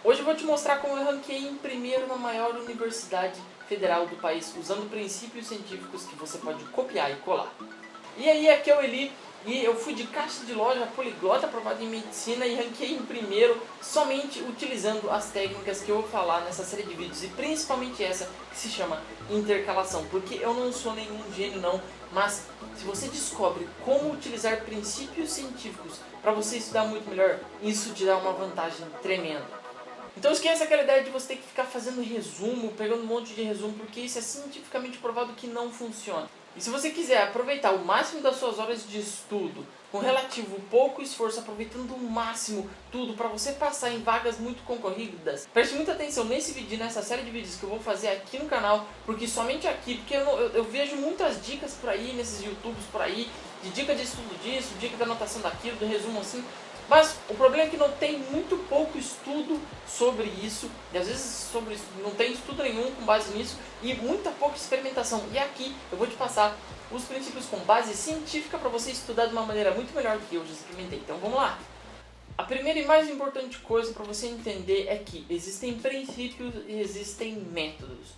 Hoje eu vou te mostrar como eu ranqueei em primeiro na maior universidade federal do país, usando princípios científicos que você pode copiar e colar. E aí, aqui é o Eli, e eu fui de caixa de loja poliglota aprovado em medicina e ranqueei em primeiro somente utilizando as técnicas que eu vou falar nessa série de vídeos, e principalmente essa que se chama intercalação, porque eu não sou nenhum gênio não, mas se você descobre como utilizar princípios científicos para você estudar muito melhor, isso te dá uma vantagem tremenda. Então esqueça aquela ideia de você ter que ficar fazendo resumo, pegando um monte de resumo, porque isso é cientificamente provado que não funciona. E se você quiser aproveitar o máximo das suas horas de estudo, com relativo pouco esforço, aproveitando o máximo tudo para você passar em vagas muito concorridas, preste muita atenção nesse vídeo, nessa série de vídeos que eu vou fazer aqui no canal, porque somente aqui, porque eu vejo muitas dicas por aí, nesses YouTubes por aí, de dica de estudo disso, dica da anotação daquilo, do resumo assim. Mas o problema é que não tem muito pouco estudo sobre isso, e às vezes sobre isso, não tem estudo nenhum com base nisso, e muita pouca experimentação. E aqui eu vou te passar os princípios com base científica para você estudar de uma maneira muito melhor que eu já experimentei. Então vamos lá! A primeira e mais importante coisa para você entender é que existem princípios e existem métodos.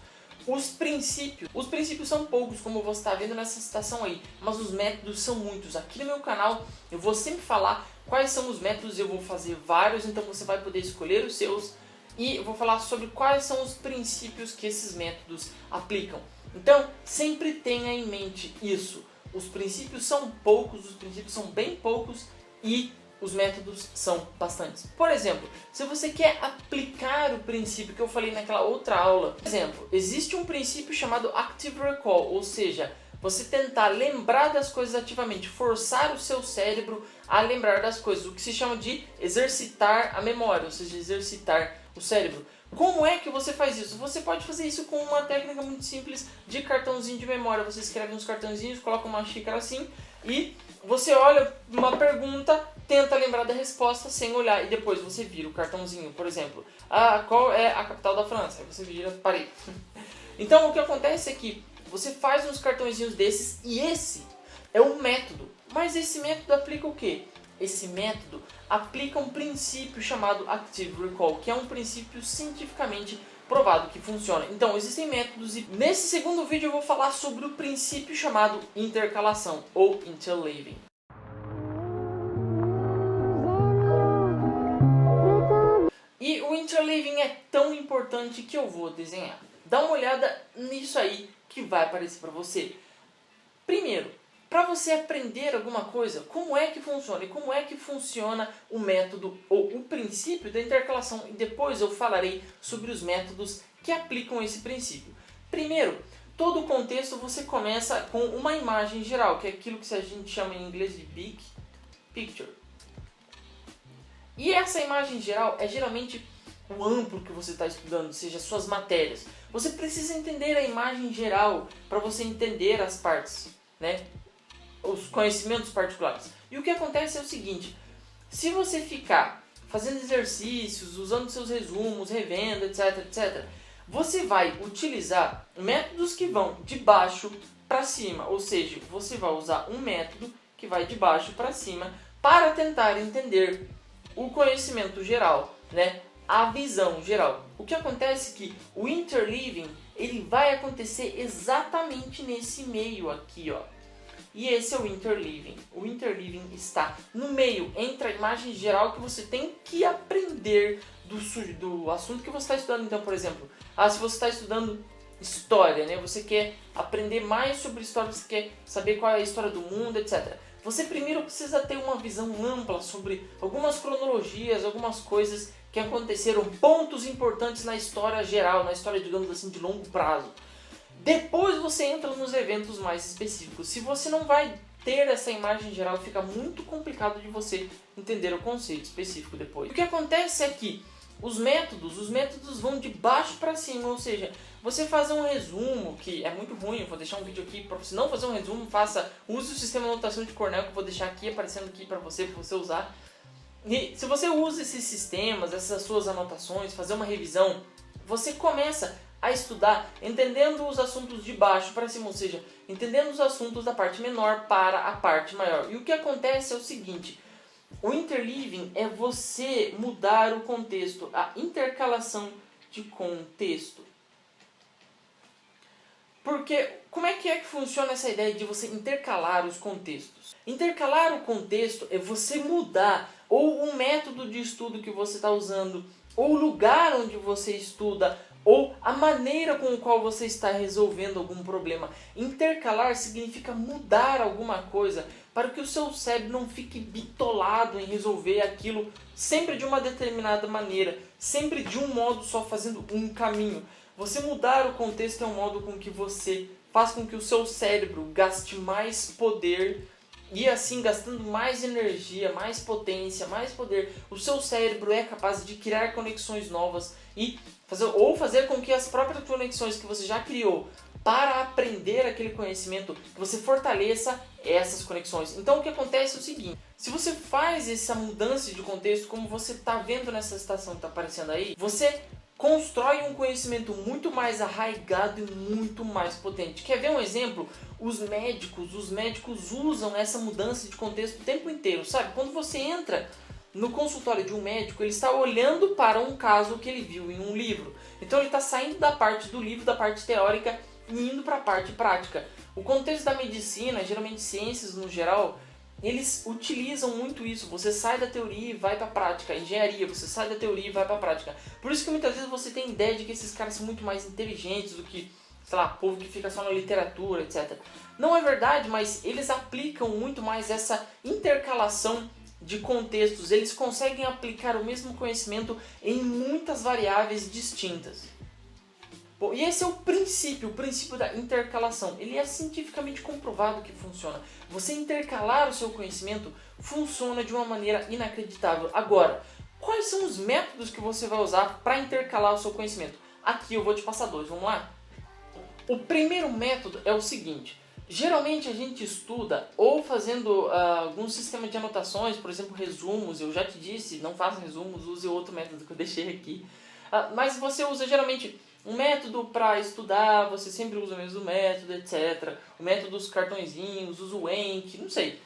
Os princípios são poucos, como você está vendo nessa citação aí, mas os métodos são muitos. Aqui no meu canal eu vou sempre falar quais são os métodos, eu vou fazer vários, então você vai poder escolher os seus, e eu vou falar sobre quais são os princípios que esses métodos aplicam. Então sempre tenha em mente isso, os princípios são poucos, os princípios são bem poucos e os métodos são bastantes. Por exemplo, se você quer aplicar o princípio que eu falei naquela outra aula, por exemplo, existe um princípio chamado Active Recall, ou seja, você tentar lembrar das coisas ativamente, forçar o seu cérebro a lembrar das coisas, o que se chama de exercitar a memória, ou seja, exercitar o cérebro. Como é que você faz isso? Você pode fazer isso com uma técnica muito simples de cartãozinho de memória. Você escreve uns cartãozinhos, coloca uma xícara assim e você olha uma pergunta, tenta lembrar da resposta sem olhar e depois você vira o cartãozinho. Por exemplo, qual é a capital da França? Aí você vira, parei. Então o que acontece é que você faz uns cartõezinhos desses e esse é um método. Mas esse método aplica o quê? Esse método aplica um princípio chamado Active Recall, que é um princípio cientificamente provado que funciona. Então existem métodos e nesse segundo vídeo eu vou falar sobre o princípio chamado intercalação ou interleaving. E o interleaving é tão importante que eu vou desenhar. Dá uma olhada nisso aí que vai aparecer para você. Primeiro, para você aprender alguma coisa, como é que funciona e como é que funciona o método ou o princípio da intercalação, e depois eu falarei sobre os métodos que aplicam esse princípio. Primeiro, todo o contexto você começa com uma imagem geral, que é aquilo que a gente chama em inglês de big picture. E essa imagem geral é geralmente o amplo que você está estudando, ou seja, suas matérias. Você precisa entender a imagem geral para você entender as partes, né? Os conhecimentos particulares. E o que acontece é o seguinte, se você ficar fazendo exercícios, usando seus resumos, revendo, etc, etc, você vai utilizar métodos que vão de baixo para cima, ou seja, você vai usar um método que vai de baixo para cima para tentar entender o conhecimento geral, né? A visão geral. O que acontece é que o interleaving ele vai acontecer exatamente nesse meio aqui, ó. E esse é o interleaving. O interleaving está no meio, entre a imagem geral que você tem que aprender do assunto que você está estudando. Então, por exemplo, se você está estudando história, né? Você quer aprender mais sobre história, você quer saber qual é a história do mundo, etc. Você primeiro precisa ter uma visão ampla sobre algumas cronologias, algumas coisas que aconteceram, pontos importantes na história geral, na história, digamos assim, de longo prazo. Depois você entra nos eventos mais específicos. Se você não vai ter essa imagem geral, fica muito complicado de você entender o conceito específico depois. O que acontece é que os métodos vão de baixo para cima, ou seja, você fazer um resumo, que é muito ruim, eu vou deixar um vídeo aqui para você não fazer um resumo, use o sistema de anotação de Cornell que eu vou deixar aqui aparecendo aqui para você usar. E se você usa esses sistemas, essas suas anotações, fazer uma revisão, você começa a estudar entendendo os assuntos de baixo para cima, ou seja, entendendo os assuntos da parte menor para a parte maior. E o que acontece é o seguinte, O interleaving é você mudar o contexto, a intercalação de contexto. Porque como é que funciona essa ideia de você intercalar os contextos? Intercalar o contexto é você mudar ou o método de estudo que você está usando, ou o lugar onde você estuda, ou a maneira com a qual você está resolvendo algum problema. Intercalar significa mudar alguma coisa para que o seu cérebro não fique bitolado em resolver aquilo sempre de uma determinada maneira, sempre de um modo só, fazendo um caminho. Você mudar o contexto é um modo com que você faz com que o seu cérebro gaste mais poder e assim, gastando mais energia, mais potência, mais poder, o seu cérebro é capaz de criar conexões novas e fazer com que as próprias conexões que você já criou para aprender aquele conhecimento, que você fortaleça essas conexões. Então o que acontece é o seguinte: se você faz essa mudança de contexto, como você está vendo nessa citação que está aparecendo aí, você constrói um conhecimento muito mais arraigado e muito mais potente. Quer ver um exemplo? Os médicos usam essa mudança de contexto o tempo inteiro, sabe? Quando você entra no consultório de um médico, ele está olhando para um caso que ele viu em um livro. Então ele está saindo da parte do livro, da parte teórica, e indo para a parte prática. O contexto da medicina, geralmente ciências no geral, eles utilizam muito isso. Você sai da teoria e vai para a prática. Engenharia, você sai da teoria e vai para a prática. Por isso que muitas vezes você tem ideia de que esses caras são muito mais inteligentes do que, sei lá, povo que fica só na literatura, etc. Não é verdade, mas eles aplicam muito mais essa intercalação de contextos. Eles conseguem aplicar o mesmo conhecimento em muitas variáveis distintas. Bom, e esse é o princípio da intercalação. Ele é cientificamente comprovado que funciona. Você intercalar o seu conhecimento funciona de uma maneira inacreditável. Agora, quais são os métodos que você vai usar para intercalar o seu conhecimento? Aqui eu vou te passar dois, vamos lá? O primeiro método é o seguinte: geralmente a gente estuda ou fazendo algum sistema de anotações, por exemplo, resumos. Eu já te disse, não faça resumos, use outro método que eu deixei aqui. Mas você usa geralmente um método para estudar, você sempre usa o mesmo método, etc. O método dos cartõezinhos, usa o Enki, não sei.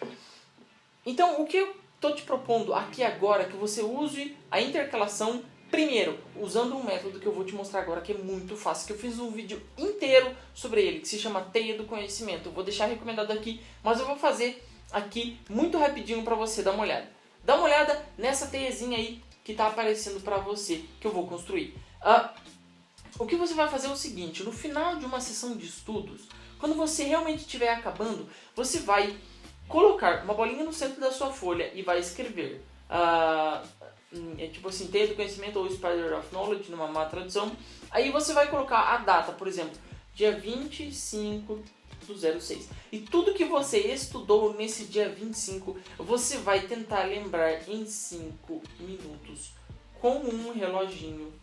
Então, o que eu estou te propondo aqui agora é que você use a intercalação, primeiro, usando um método que eu vou te mostrar agora, que é muito fácil, que eu fiz um vídeo inteiro sobre ele, que se chama Teia do Conhecimento. Eu vou deixar recomendado aqui, mas eu vou fazer aqui muito rapidinho para você dar uma olhada. Dá uma olhada nessa teiazinha aí que está aparecendo para você, que eu vou construir. O que você vai fazer é o seguinte: no final de uma sessão de estudos, quando você realmente estiver acabando, você vai colocar uma bolinha no centro da sua folha e vai escrever tipo assim, Teia do Conhecimento ou Spider of Knowledge, numa má tradução. Aí você vai colocar a data, por exemplo, dia 25/06. E tudo que você estudou nesse dia 25, você vai tentar lembrar em 5 minutos com um reloginho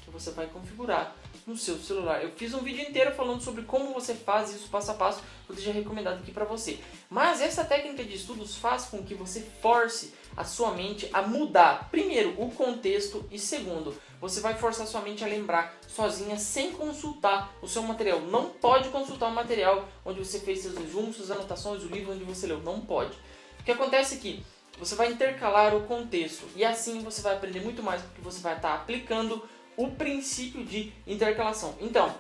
que você vai configurar no seu celular. Eu fiz um vídeo inteiro falando sobre como você faz isso passo a passo, vou deixar recomendado aqui para você. Mas essa técnica de estudos faz com que você force a sua mente a mudar, primeiro, o contexto, e segundo, você vai forçar a sua mente a lembrar sozinha, sem consultar o seu material. Não pode consultar o material onde você fez seus resumos, suas anotações, o livro onde você leu. Não pode. O que acontece aqui? Você vai intercalar o contexto e assim você vai aprender muito mais, porque você vai estar aplicando o princípio de intercalação. Então,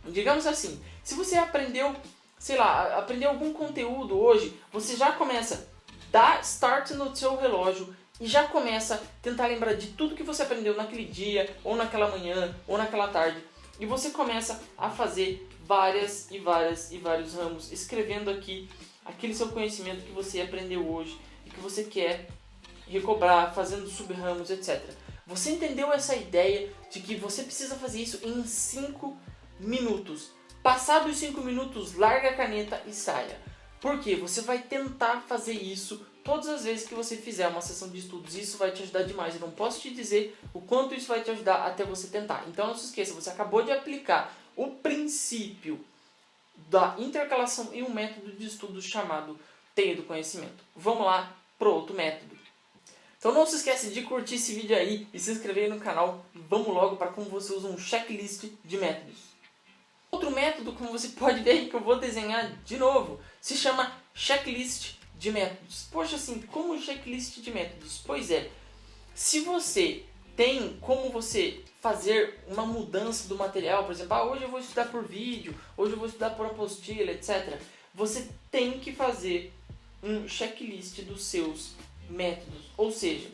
digamos assim, se você aprendeu, sei lá, aprendeu algum conteúdo hoje, você já começa, dá start no seu relógio e já começa a tentar lembrar de tudo que você aprendeu naquele dia, ou naquela manhã, ou naquela tarde. E você começa a fazer vários ramos, escrevendo aqui aquele seu conhecimento que você aprendeu hoje e que você quer recobrar, fazendo sub-ramos, etc. Você entendeu essa ideia de que você precisa fazer isso em 5 minutos. Passados os 5 minutos, larga a caneta e saia. Por quê? Você vai tentar fazer isso todas as vezes que você fizer uma sessão de estudos. Isso vai te ajudar demais. Eu não posso te dizer o quanto isso vai te ajudar até você tentar. Então não se esqueça, você acabou de aplicar o princípio da intercalação em um método de estudo chamado Teia do Conhecimento. Vamos lá para outro método. Então não se esqueça de curtir esse vídeo aí e se inscrever no canal. Vamos logo para como você usa um checklist de métodos. Outro método, como você pode ver que eu vou desenhar de novo, se chama checklist de métodos. Poxa, assim, como checklist de métodos? Pois é, se você tem como você fazer uma mudança do material, por exemplo, hoje eu vou estudar por vídeo, hoje eu vou estudar por apostila, etc. Você tem que fazer um checklist dos seus métodos. Ou seja,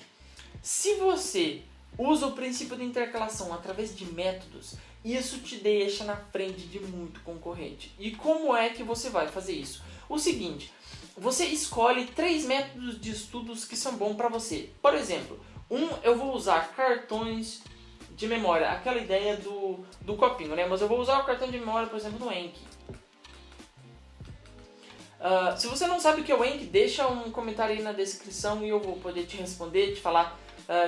se você usa o princípio da intercalação através de métodos, isso te deixa na frente de muito concorrente. E como é que você vai fazer isso? O seguinte, você escolhe 3 métodos de estudos que são bons para você. Por exemplo, eu vou usar cartões de memória, aquela ideia do copinho, né? Mas eu vou usar o cartão de memória, por exemplo, no Anki. Se você não sabe o que é o Anki, deixa um comentário aí na descrição e eu vou poder te responder, te falar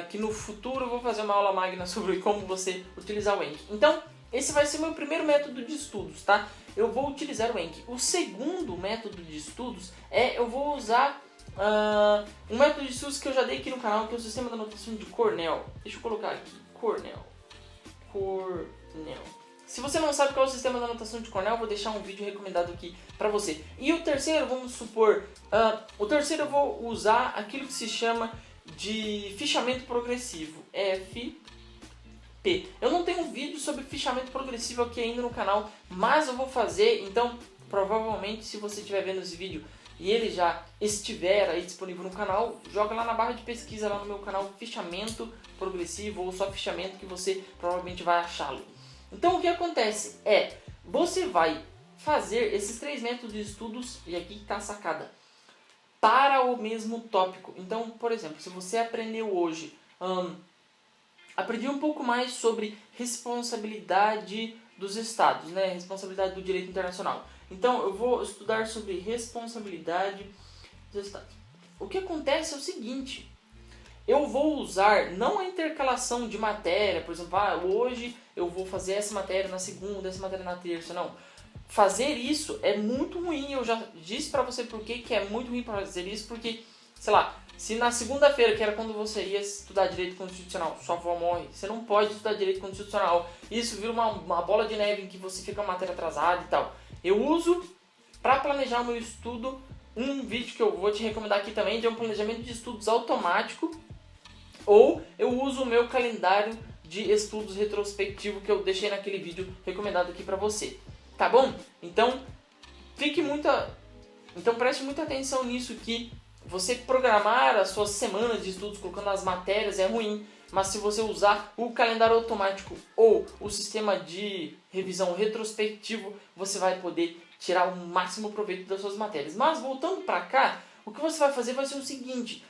que no futuro eu vou fazer uma aula magna sobre como você utilizar o Anki. Então, esse vai ser meu primeiro método de estudos, tá? Eu vou utilizar o Anki. O segundo método de estudos eu vou usar um método de estudos que eu já dei aqui no canal, que é o sistema de anotação de Cornell. Deixa eu colocar aqui, Cornell. Se você não sabe qual é o sistema de anotação de Cornell, eu vou deixar um vídeo recomendado aqui pra você. E o terceiro, vamos supor, eu vou usar aquilo que se chama de fichamento progressivo, FP. Eu não tenho um vídeo sobre fichamento progressivo aqui ainda no canal, mas eu vou fazer, então provavelmente se você estiver vendo esse vídeo e ele já estiver aí disponível no canal, joga lá na barra de pesquisa lá no meu canal fichamento progressivo ou só fichamento que você provavelmente vai achá-lo. Então o que acontece você vai fazer esses 3 métodos de estudos, e aqui está a sacada, para o mesmo tópico. Então, por exemplo, se você aprendeu hoje, aprendi um pouco mais sobre responsabilidade dos estados, né? Responsabilidade do direito internacional. Então, eu vou estudar sobre responsabilidade dos estados. O que acontece é o seguinte, eu vou usar não a intercalação de matéria, por exemplo, hoje eu vou fazer essa matéria na segunda, essa matéria na terça, não. Fazer isso é muito ruim, eu já disse pra você por que é muito ruim fazer isso, porque, sei lá, se na segunda-feira, que era quando você ia estudar Direito Constitucional, sua avó morre, você não pode estudar Direito Constitucional, isso vira uma bola de neve em que você fica uma matéria atrasada e tal. Eu uso, pra planejar o meu estudo, um vídeo que eu vou te recomendar aqui também, de um planejamento de estudos automático, ou eu uso o meu calendário de estudos retrospectivo que eu deixei naquele vídeo recomendado aqui pra você. Tá bom? Então, preste muita atenção nisso, que você programar as suas semanas de estudos colocando as matérias é ruim, mas se você usar o calendário automático ou o sistema de revisão retrospectivo, você vai poder tirar o máximo proveito das suas matérias. Mas voltando para cá, o que você vai fazer vai ser o seguinte,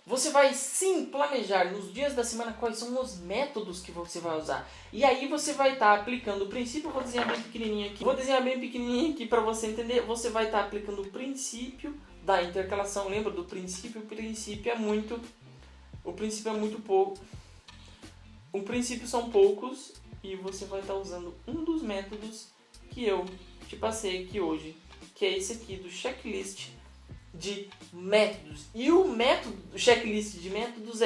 você vai sim planejar nos dias da semana quais são os métodos que você vai usar. E aí você vai estar aplicando o princípio, eu vou desenhar bem pequenininho aqui. Para você entender. Você vai estar aplicando o princípio da intercalação. Lembra do princípio? O princípio é muito pouco. O princípio são poucos e você vai estar usando um dos métodos que eu te passei aqui hoje, que é esse aqui do checklist de métodos. E o checklist de métodos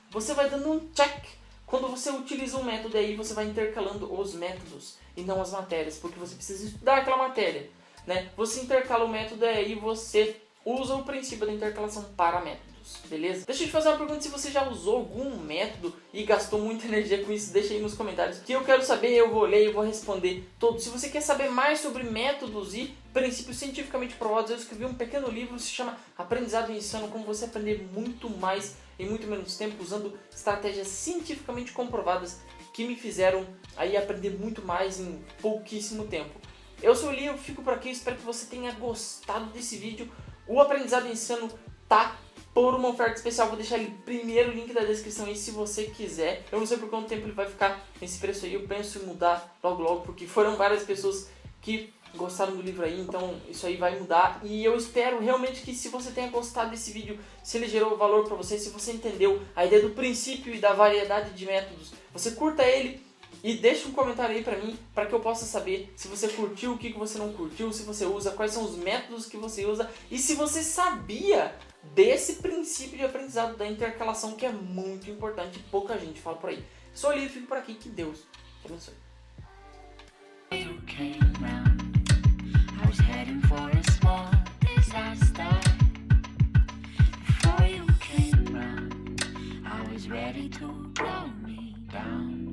você vai dando um check. Quando você utiliza um método aí, você vai intercalando os métodos e não as matérias, porque você precisa estudar aquela matéria, né? Você intercala o método e você usa o princípio da intercalação para métodos, beleza? Deixa eu te fazer uma pergunta, se você já usou algum método e gastou muita energia com isso, deixa aí nos comentários, que eu quero saber, eu vou ler e vou responder todos. Se você quer saber mais sobre métodos e princípios cientificamente provados, eu escrevi um pequeno livro, se chama Aprendizado Insano, como você aprender muito mais em muito menos tempo, usando estratégias cientificamente comprovadas que me fizeram aí aprender muito mais em pouquíssimo tempo. Eu sou o Eli, eu fico por aqui, espero que você tenha gostado desse vídeo. O Aprendizado Insano tá por uma oferta especial, vou deixar ele primeiro o link da descrição aí se você quiser. Eu não sei por quanto tempo ele vai ficar nesse preço aí, eu penso em mudar logo, porque foram várias pessoas que gostaram do livro aí, então isso aí vai mudar. E eu espero realmente que, se você tenha gostado desse vídeo, se ele gerou valor pra você, se você entendeu a ideia do princípio e da variedade de métodos, você curta ele e deixa um comentário aí pra mim, pra que eu possa saber se você curtiu, o que você não curtiu, se você usa, quais são os métodos que você usa e se você sabia desse princípio de aprendizado da intercalação, que é muito importante e pouca gente fala por aí. Sou o Eli, fico por aqui, que Deus te abençoe. Was heading for a small disaster. to drown me down.